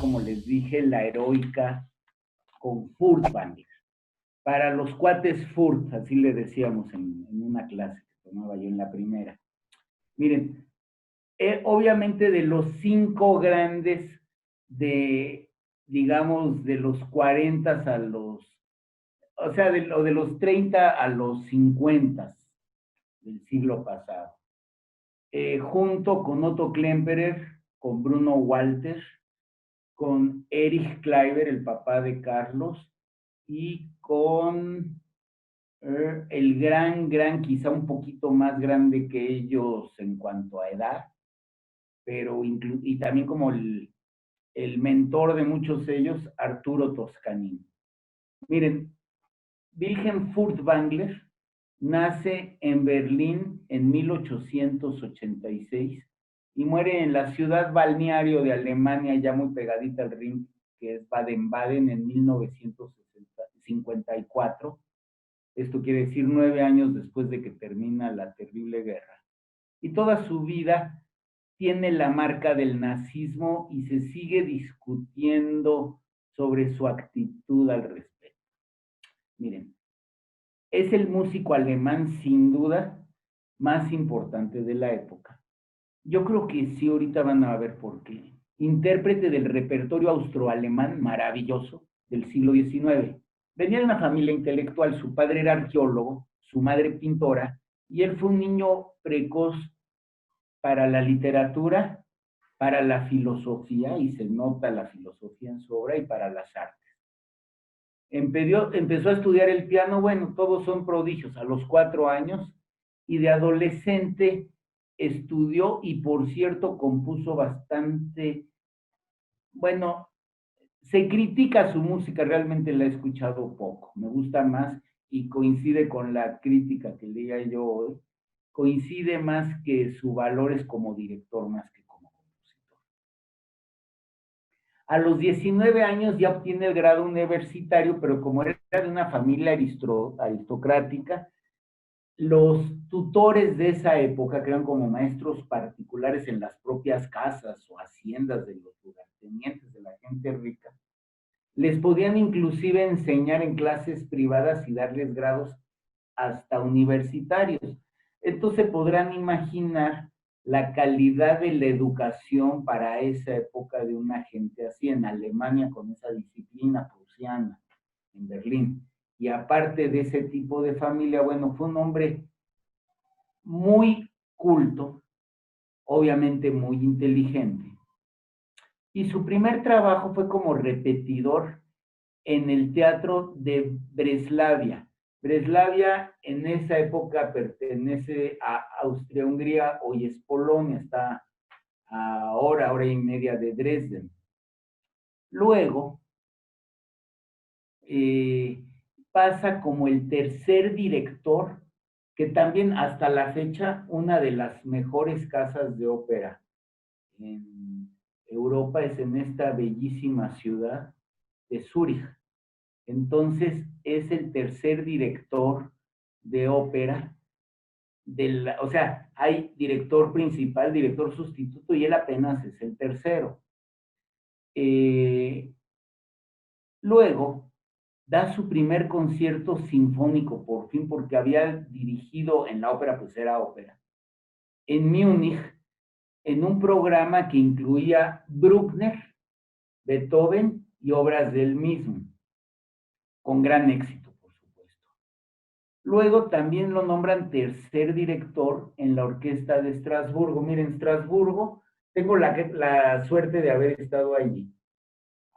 como les dije, la heroica con Furtwängler. Para los cuates Furt, así le decíamos en una clase que tomaba yo en la primera. Miren, obviamente de los 5 grandes de, digamos, de los 40 a los, o sea, de los 30 a los 50 del siglo pasado. Junto con Otto Klemperer, con Bruno Walter, con Erich Kleiber, el papá de Carlos, y con el gran, quizá un poquito más grande que ellos en cuanto a edad, pero y también como el mentor de muchos de ellos, Arturo Toscanini. Miren, Wilhelm Furtwängler nace en Berlín en 1886 y muere en la ciudad balneario de Alemania, ya muy pegadita al Rin, que es Baden-Baden, en 1954. Esto quiere decir 9 años después de que termina la terrible guerra. Y toda su vida tiene la marca del nazismo y se sigue discutiendo sobre su actitud al respecto. Miren, es el músico alemán sin duda más importante de la época. Yo creo que sí, ahorita van a ver por qué. Intérprete del repertorio austroalemán maravilloso del siglo XIX. Venía de una familia intelectual, su padre era arqueólogo, su madre pintora, y él fue un niño precoz para la literatura, para la filosofía, y se nota la filosofía en su obra, y para las artes. Empezó a estudiar el piano, bueno, todos son prodigios, a los 4 años, y de adolescente estudió y por cierto compuso bastante, bueno, se critica su música, realmente la he escuchado poco, me gusta más y coincide con la crítica que leía yo hoy, coincide más que su valor es como director más que como compositor. A los 19 años ya obtiene el grado universitario, pero como era de una familia aristocrática, los tutores de esa época, que eran como maestros particulares en las propias casas o haciendas de los lugartenientes, de la gente rica, les podían inclusive enseñar en clases privadas y darles grados hasta universitarios. Entonces podrán imaginar la calidad de la educación para esa época de una gente así en Alemania con esa disciplina prusiana, en Berlín. Y aparte de ese tipo de familia, bueno, fue un hombre muy culto, obviamente muy inteligente. Y su primer trabajo fue como repetidor en el teatro de Breslavia. Breslavia en esa época pertenece a Austria-Hungría, hoy es Polonia, está a hora y media de Dresden. Luego pasa como el tercer director, que también hasta la fecha una de las mejores casas de ópera en Europa es en esta bellísima ciudad de Zúrich. Entonces es el tercer director de ópera, o sea, hay director principal, director sustituto, y él apenas es el tercero. Luego da su primer concierto sinfónico, por fin, porque había dirigido en la ópera, pues era ópera, en Múnich, en un programa que incluía Bruckner, Beethoven y obras del mismo, con gran éxito, por supuesto. Luego también lo nombran tercer director en la Orquesta de Estrasburgo. Miren, Estrasburgo, tengo la suerte de haber estado allí.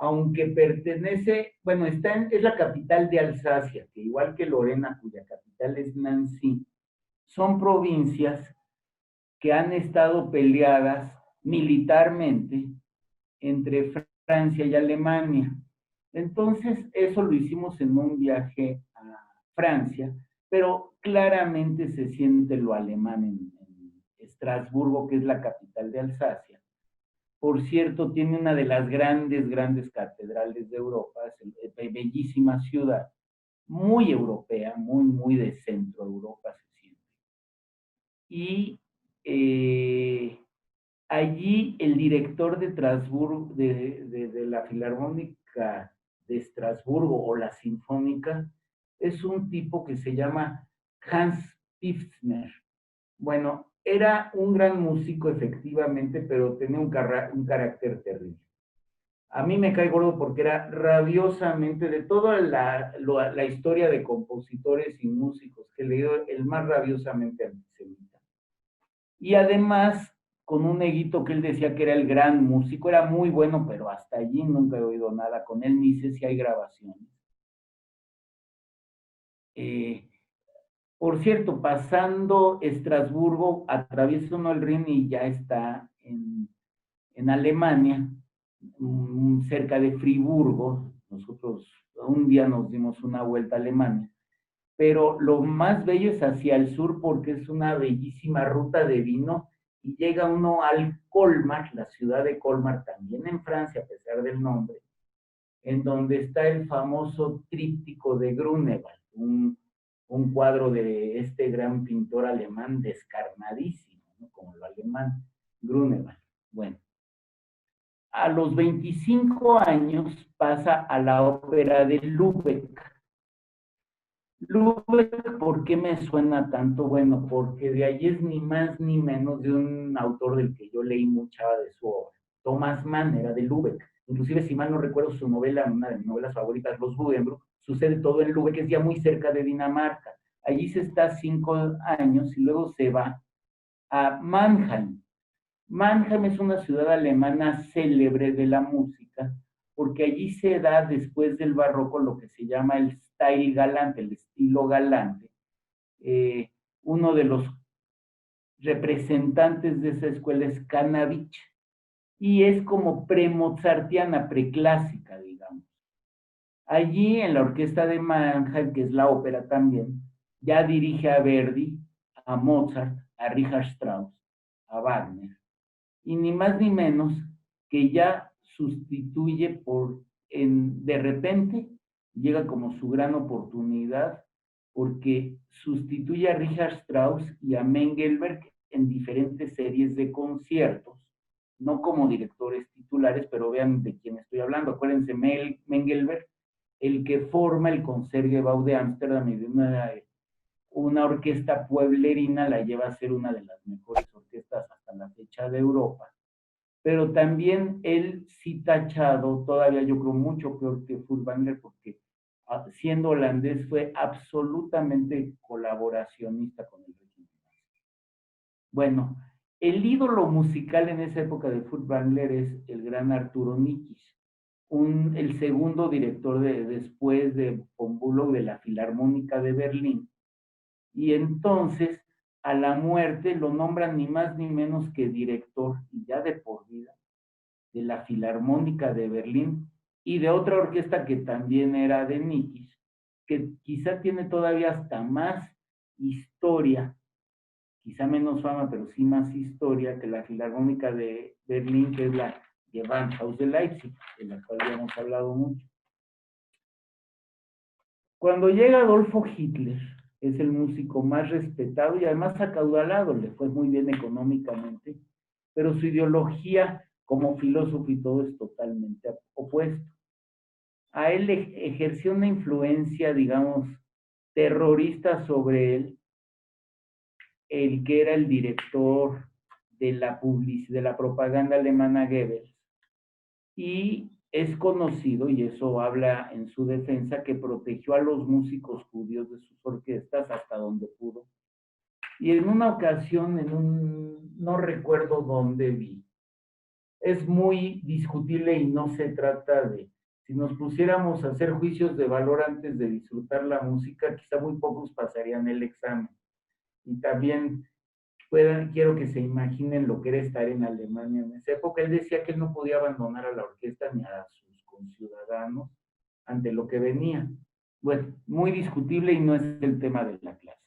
Aunque pertenece, bueno, es la capital de Alsacia, que igual que Lorena, cuya capital es Nancy, son provincias que han estado peleadas militarmente entre Francia y Alemania. Entonces, eso lo hicimos en un viaje a Francia, pero claramente se siente lo alemán en Estrasburgo, que es la capital de Alsacia. Por cierto, tiene una de las grandes catedrales de Europa, es bellísima ciudad, muy europea, muy de centro Europa se siente. Y Allí el director de Estrasburgo, de la Filarmónica de Estrasburgo o la Sinfónica, es un tipo que se llama Hans Pfiffner. Bueno, era un gran músico efectivamente, pero tenía un carácter terrible. A mí me cae gordo porque era rabiosamente, de toda la historia de compositores y músicos que he leído, el más rabiosamente antisemita. Y además, con un neguito que él decía que era el gran músico, era muy bueno, pero hasta allí nunca he oído nada con él, ni sé si hay grabaciones. Eh, por cierto, pasando Estrasburgo, atraviesa uno el Rin y ya está en Alemania, cerca de Friburgo. Nosotros un día nos dimos una vuelta a Alemania, pero lo más bello es hacia el sur porque es una bellísima ruta de vino y llega uno al Colmar, la ciudad de Colmar, también en Francia, a pesar del nombre, en donde está el famoso tríptico de Grunewald, un cuadro de este gran pintor alemán descarnadísimo, ¿no? Como lo alemán, Grunewald. Bueno, a los 25 años pasa a la ópera de Lübeck. Lübeck, ¿por qué me suena tanto? Bueno, porque de allí es ni más ni menos de un autor del que yo leí mucha de su obra. Thomas Mann era de Lübeck. Inclusive, si mal no recuerdo, su novela, una de mis novelas favoritas, Los Buddenbrook, sucede todo en Lübeck, que es ya muy cerca de Dinamarca. Allí se está 5 años y luego se va a Mannheim. Mannheim es una ciudad alemana célebre de la música, porque allí se da después del barroco lo que se llama el style galante, el estilo galante. Uno de los representantes de esa escuela es Cannavich, y es como pre-mozartiana, preclásica, digamos. Allí en la orquesta de Mannheim, que es la ópera también, ya dirige a Verdi, a Mozart, a Richard Strauss, a Wagner, y ni más ni menos que ya sustituye de repente, llega como su gran oportunidad, porque sustituye a Richard Strauss y a Mengelberg en diferentes series de conciertos, no como directores titulares, pero vean de quién estoy hablando. Acuérdense, Mengelberg, el que forma el Concertgebouw de Ámsterdam y de una orquesta pueblerina la lleva a ser una de las mejores orquestas hasta la fecha de Europa. Pero también él sí tachado, todavía yo creo mucho peor que Furtwängler, porque siendo holandés fue absolutamente colaboracionista con el régimen. Bueno, el ídolo musical en esa época de Furtwängler es el gran Arturo Nikisch, el segundo director después de von Bülow de la Filarmónica de Berlín. Y entonces, a la muerte, lo nombran ni más ni menos que director, y ya de por vida, de la Filarmónica de Berlín y de otra orquesta que también era de Nikisch, que quizá tiene todavía hasta más historia, quizá menos fama, pero sí más historia que la Filarmónica de Berlín, que es la Gewandhaus de Leipzig, de la cual ya hemos hablado mucho. Cuando llega Adolfo Hitler, es el músico más respetado y además acaudalado, le fue muy bien económicamente, pero su ideología como filósofo y todo es totalmente opuesto. A él ejerció una influencia, digamos, terrorista sobre él, el que era el director de de la propaganda alemana Goebbels, y es conocido, y eso habla en su defensa, que protegió a los músicos judíos de sus orquestas hasta donde pudo. Y en una ocasión, no recuerdo dónde vi, es muy discutible y no se trata de, si nos pusiéramos a hacer juicios de valor antes de disfrutar la música, quizá muy pocos pasarían el examen. Y también quiero que se imaginen lo que era estar en Alemania en esa época. Él decía que él no podía abandonar a la orquesta ni a sus conciudadanos ante lo que venía. Bueno, muy discutible y no es el tema de la clase.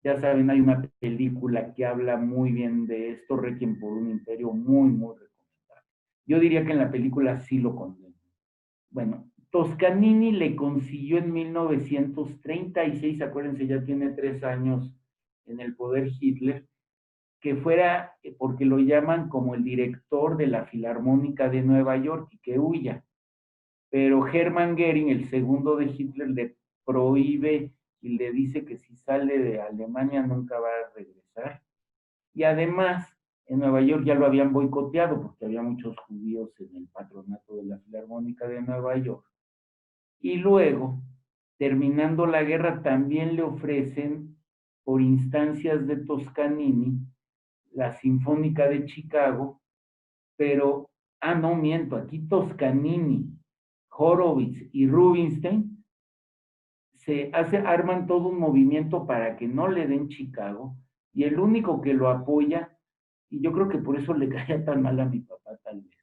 Ya saben, hay una película que habla muy bien de esto, Requiem por un imperio, muy, muy recomendable. Yo diría que en la película sí lo condena. Bueno, Toscanini le consiguió en 1936, acuérdense, ya tiene 3 años en el poder Hitler, que fuera, porque lo llaman como el director de la Filarmónica de Nueva York y que huya. Pero Hermann Goering, el segundo de Hitler, le prohíbe y le dice que si sale de Alemania nunca va a regresar. Y además, en Nueva York ya lo habían boicoteado porque había muchos judíos en el patronato de la Filarmónica de Nueva York. Y luego, terminando la guerra, también le ofrecen, por instancias de Toscanini, la Sinfónica de Chicago, pero, no miento, aquí Toscanini, Horowitz y Rubinstein arman todo un movimiento para que no le den Chicago, y el único que lo apoya, y yo creo que por eso le caía tan mal a mi papá tal vez.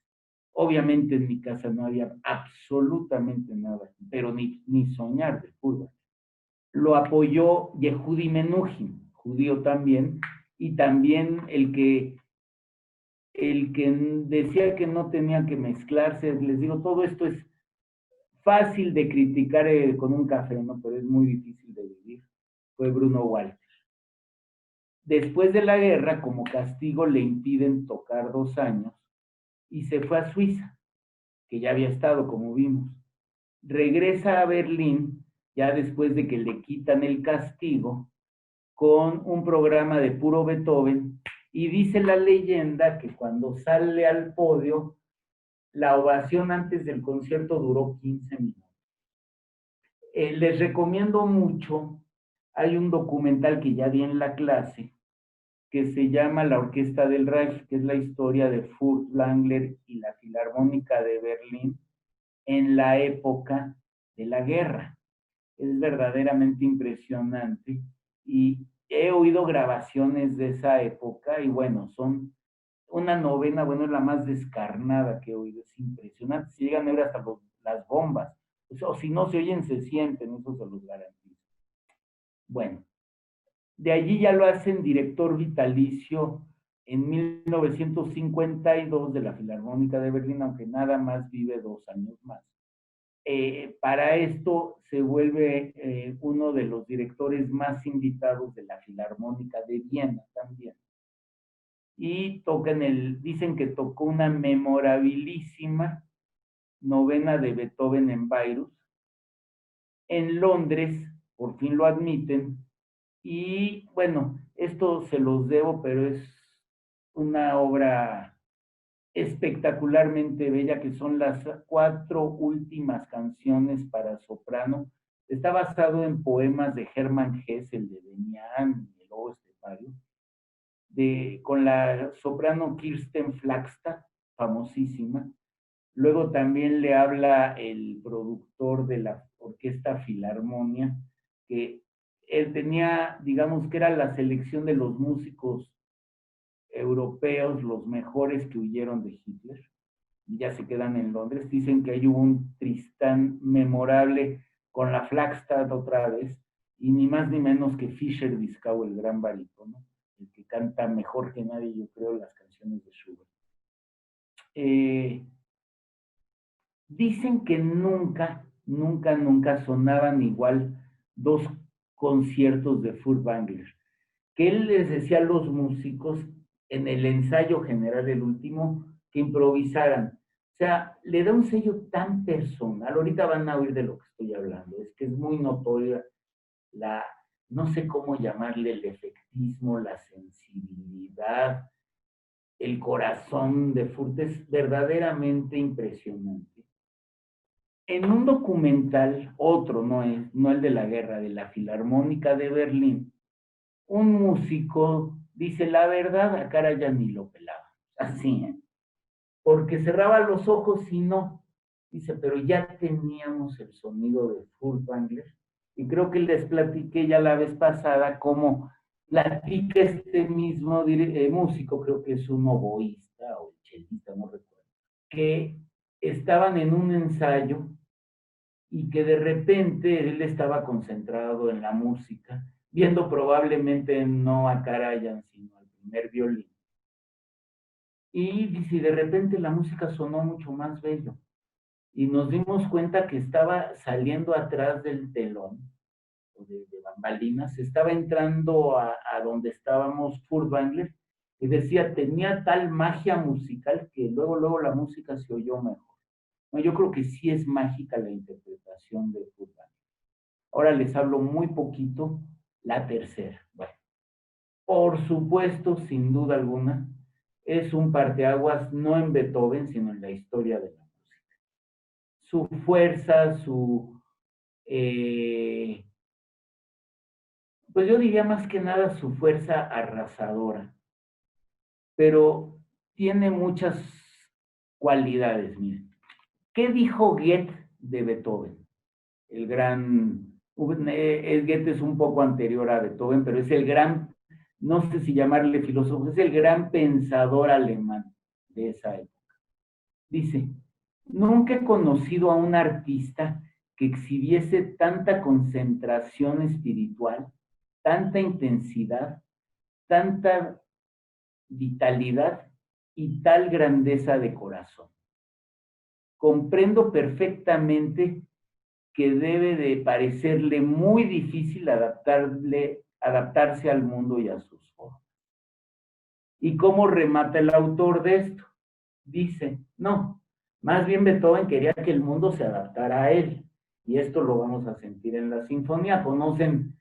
Obviamente en mi casa no había absolutamente nada, pero ni soñar de fútbol. Lo apoyó Yehudi Menuhin, judío también, y también el que decía que no tenía que mezclarse. Les digo, todo esto es fácil de criticar con un café, ¿no? Pero es muy difícil de vivir. Fue Bruno Walter. Después de la guerra, como castigo, le impiden tocar 2 años y se fue a Suiza, que ya había estado, como vimos. Regresa a Berlín, ya después de que le quitan el castigo, con un programa de puro Beethoven, y dice la leyenda que cuando sale al podio, la ovación antes del concierto duró 15 minutos. Les recomiendo mucho, hay un documental que ya vi en la clase, que se llama La Orquesta del Reich, que es la historia de Furtwängler y la Filarmónica de Berlín en la época de la guerra. Es verdaderamente impresionante y he oído grabaciones de esa época y bueno, son una novena, bueno, es la más descarnada que he oído, es impresionante. Si llegan a oír hasta las bombas, o si no se oyen, se sienten, eso se los garantizo. Bueno, de allí ya lo hacen director vitalicio en 1952 de la Filarmónica de Berlín, aunque nada más vive 2 años más. Para esto se vuelve uno de los directores más invitados de la Filarmónica de Viena también. Y dicen que tocó una memorabilísima novena de Beethoven en Bayreuth. En Londres, por fin lo admiten, y bueno, esto se los debo, pero es una obra espectacularmente bella, que son las 4 últimas canciones para soprano. Está basado en poemas de Hermann Hesse, el de Benián y el Lobo Estepario, con la soprano Kirsten Flagstad, famosísima. Luego también le habla el productor de la Orquesta Filarmonia, que él tenía, digamos que era la selección de los músicos europeos, los mejores que huyeron de Hitler, y ya se quedan en Londres. Dicen que hay un Tristán memorable con la Flagstad otra vez, y ni más ni menos que Fischer Dieskau, el gran barítono, el que canta mejor que nadie, yo creo, las canciones de Schubert. Dicen que nunca, nunca, nunca sonaban igual 2 conciertos de Furtwängler, que él les decía a los músicos en el ensayo general, el último, que improvisaran. O sea, le da un sello tan personal. Ahorita van a oír de lo que estoy hablando. Es que es muy notoria no sé cómo llamarle, el efectismo, la sensibilidad, el corazón de Furt. Es verdaderamente impresionante. En un documental, otro, no el de la guerra, de la Filarmónica de Berlín, un músico dice, la verdad, a cara ya ni lo pelaba, así, porque cerraba los ojos y no. Dice, pero ya teníamos el sonido de Furtwängler, y creo que les platiqué ya la vez pasada cómo platica este mismo músico, creo que es un oboísta o chelista, no recuerdo, que estaban en un ensayo y que de repente él estaba concentrado en la música, viendo probablemente no a Karajan, sino al primer violín. Y dice, de repente la música sonó mucho más bello. Y nos dimos cuenta que estaba saliendo atrás del telón, de bambalinas, estaba entrando a donde estábamos Furtwängler, Y decía, tenía tal magia musical que luego la música se oyó mejor. No, yo creo que sí es mágica la interpretación de Furtwängler. Ahora les hablo muy poquito la tercera. Bueno, por supuesto, sin duda alguna, es un parteaguas no en Beethoven, sino en la historia de la música. Su fuerza, pues yo diría más que nada su fuerza arrasadora, pero tiene muchas cualidades, miren. ¿Qué dijo Goethe de Beethoven? El gran, Goethe es un poco anterior a Beethoven, pero es el gran, no sé si llamarle filósofo, es el gran pensador alemán de esa época. Dice, nunca he conocido a un artista que exhibiese tanta concentración espiritual, tanta intensidad, tanta vitalidad y tal grandeza de corazón. Comprendo perfectamente que debe de parecerle muy difícil adaptarse al mundo y a sus formas. ¿Y cómo remata el autor de esto? Dice, no, más bien Beethoven quería que el mundo se adaptara a él. Y esto lo vamos a sentir en la sinfonía. Conocen,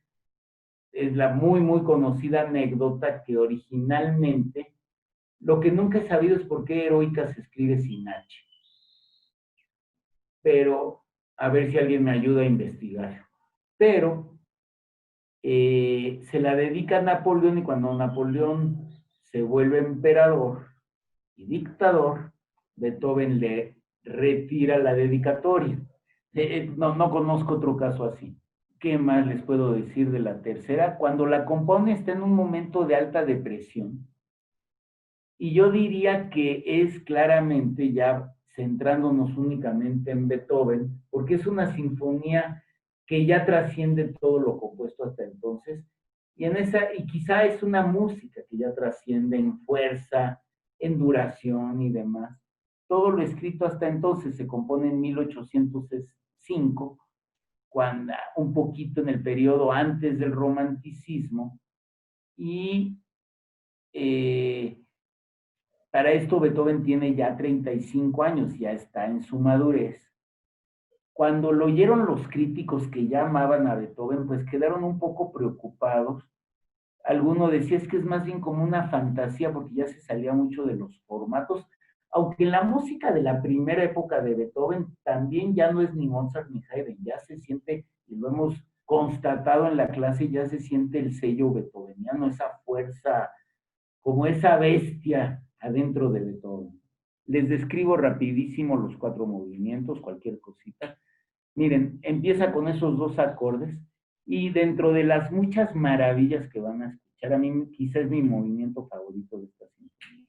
es la muy conocida anécdota que originalmente, lo que nunca he sabido es por qué Heroica se escribe sin H. Pero, a ver si alguien me ayuda a investigar. Pero, se la dedica a Napoleón y cuando Napoleón se vuelve emperador y dictador, Beethoven le retira la dedicatoria. No conozco otro caso así. ¿Qué más les puedo decir de la tercera? Cuando la compone está en un momento de alta depresión. Y yo diría que es claramente ya centrándonos únicamente en Beethoven, porque es una sinfonía que ya trasciende todo lo compuesto hasta entonces, y quizá es una música que ya trasciende en fuerza, en duración y demás. Todo lo escrito hasta entonces se compone en 1805, cuando, un poquito en el periodo antes del romanticismo, y eh, para esto Beethoven tiene ya 35 años, ya está en su madurez. Cuando lo oyeron los críticos que ya amaban a Beethoven, pues quedaron un poco preocupados. Alguno decía es que es más bien como una fantasía porque ya se salía mucho de los formatos, aunque en la música de la primera época de Beethoven también ya no es ni Mozart ni Haydn, ya se siente, y lo hemos constatado en la clase, ya se siente el sello beethoveniano, esa fuerza, como esa bestia adentro de Beethoven. Les describo rapidísimo los 4 movimientos, cualquier cosita. Miren, empieza con esos 2 acordes y dentro de las muchas maravillas que van a escuchar, a mí quizás es mi movimiento favorito de esta sinfonía.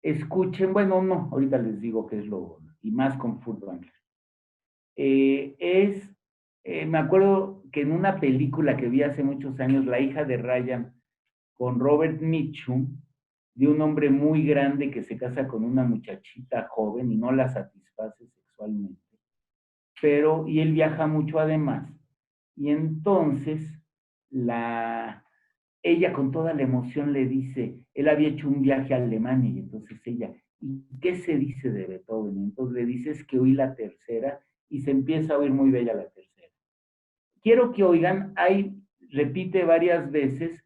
Escuchen, bueno, no, ahorita les digo qué es lo, y más con Furtwängler. Me acuerdo que en una película que vi hace muchos años, La hija de Ryan, con Robert Mitchum, de un hombre muy grande que se casa con una muchachita joven y no la satisface sexualmente. Y él viaja mucho además. Y entonces ella con toda la emoción le dice, él había hecho un viaje a Alemania y entonces ella, ¿y qué se dice de Beethoven? Y entonces le dice, es que oí la tercera y se empieza a oír muy bella la tercera. Quiero que oigan, repite varias veces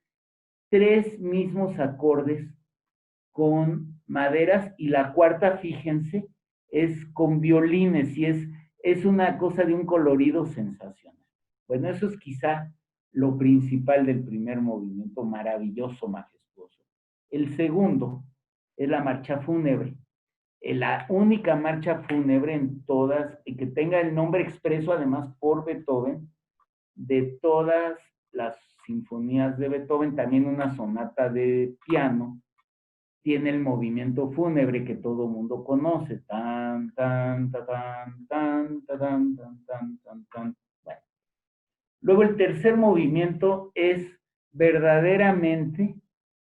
3 mismos acordes con maderas y la cuarta, fíjense, es con violines y es una cosa de un colorido sensacional. Bueno, eso es quizá lo principal del primer movimiento, maravilloso, majestuoso. El segundo es la marcha fúnebre, la única marcha fúnebre en todas, y que tenga el nombre expreso además por Beethoven, de todas las sinfonías de Beethoven, también una sonata de piano, tiene el movimiento fúnebre que todo mundo conoce. Tan, tan, tan, tan, tan, tan, tan, tan, tan, tan. Bueno. Luego el tercer movimiento es verdaderamente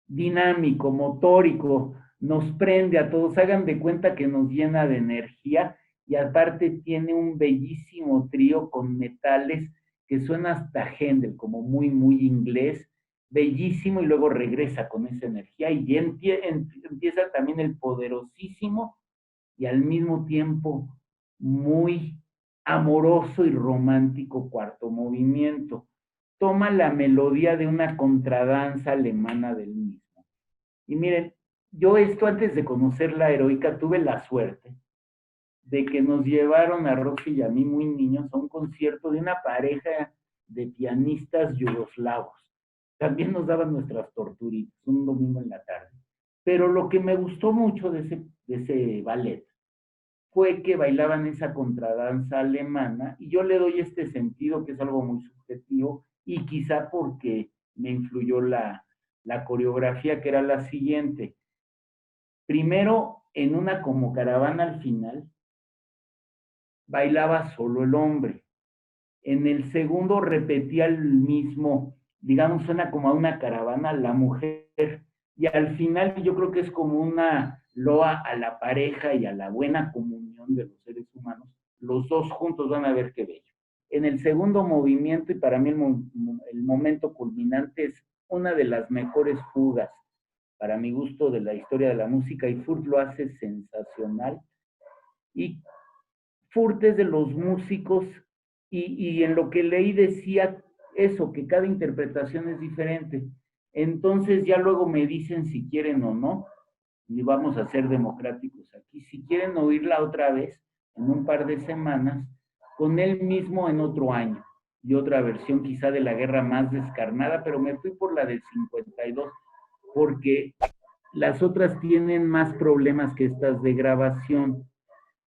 dinámico, motórico, nos prende a todos, hagan de cuenta que nos llena de energía y aparte tiene un bellísimo trío con metales que suena hasta Händel, como muy inglés, bellísimo y luego regresa con esa energía y empieza también el poderosísimo y al mismo tiempo muy amoroso y romántico cuarto movimiento. Toma la melodía de una contradanza alemana del mismo. Y miren, yo esto antes de conocer la heroica tuve la suerte de que nos llevaron a Rosy y a mí muy niños a un concierto de una pareja de pianistas yugoslavos. También nos daban nuestras torturitas un domingo en la tarde. Pero lo que me gustó mucho de ese ballet fue que bailaban esa contradanza alemana y yo le doy este sentido que es algo muy subjetivo y quizá porque me influyó la coreografía que era la siguiente. Primero, en una como caravana al final, bailaba solo el hombre. En el segundo repetía el mismo, digamos, suena como a una caravana la mujer. Y al final yo creo que es como una loa a la pareja y a la buena comunión de los seres humanos. Los dos juntos van a ver qué bello. En el segundo movimiento, y para mí el momento culminante es una de las mejores fugas, para mi gusto, de la historia de la música, y Furt lo hace sensacional. Y Furt es de los músicos y en lo que leí decía eso, que cada interpretación es diferente. Entonces ya luego me dicen si quieren o no, y vamos a ser democráticos aquí, si quieren oírla otra vez en un par de semanas, con él mismo en otro año, y otra versión quizá de la guerra más descarnada, pero me fui por la del 52, porque las otras tienen más problemas que estas de grabación.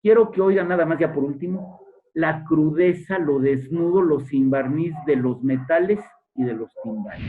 Quiero que oigan nada más ya por último la crudeza, lo desnudo, lo sin barniz de los metales y de los timbales.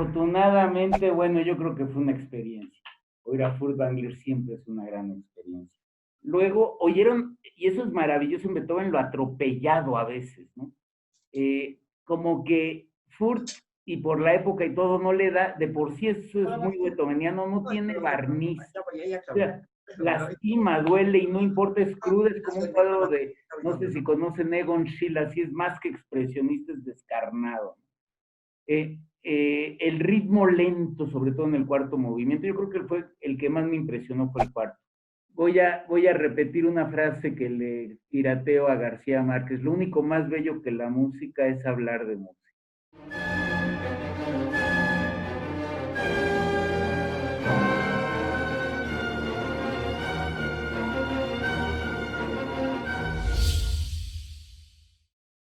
afortunadamente, bueno, yo creo que fue una experiencia. Oír a Furtwängler siempre es una gran experiencia. Luego oyeron, y eso es maravilloso en Beethoven, lo atropellado a veces, ¿no? Como que Furt, y por la época y todo, no le da, de por sí eso es muy beethoveniano, no tiene barniz. O sea, lastima, duele y no importa, es cruda, es como un cuadro de, no sé si conocen Egon Schiele, así es más que expresionista, es descarnado. El ritmo lento, sobre todo en el cuarto movimiento, yo creo que fue el que más me impresionó fue el cuarto. Voy a repetir una frase que le pirateo a García Márquez. Lo único más bello que la música es hablar de música.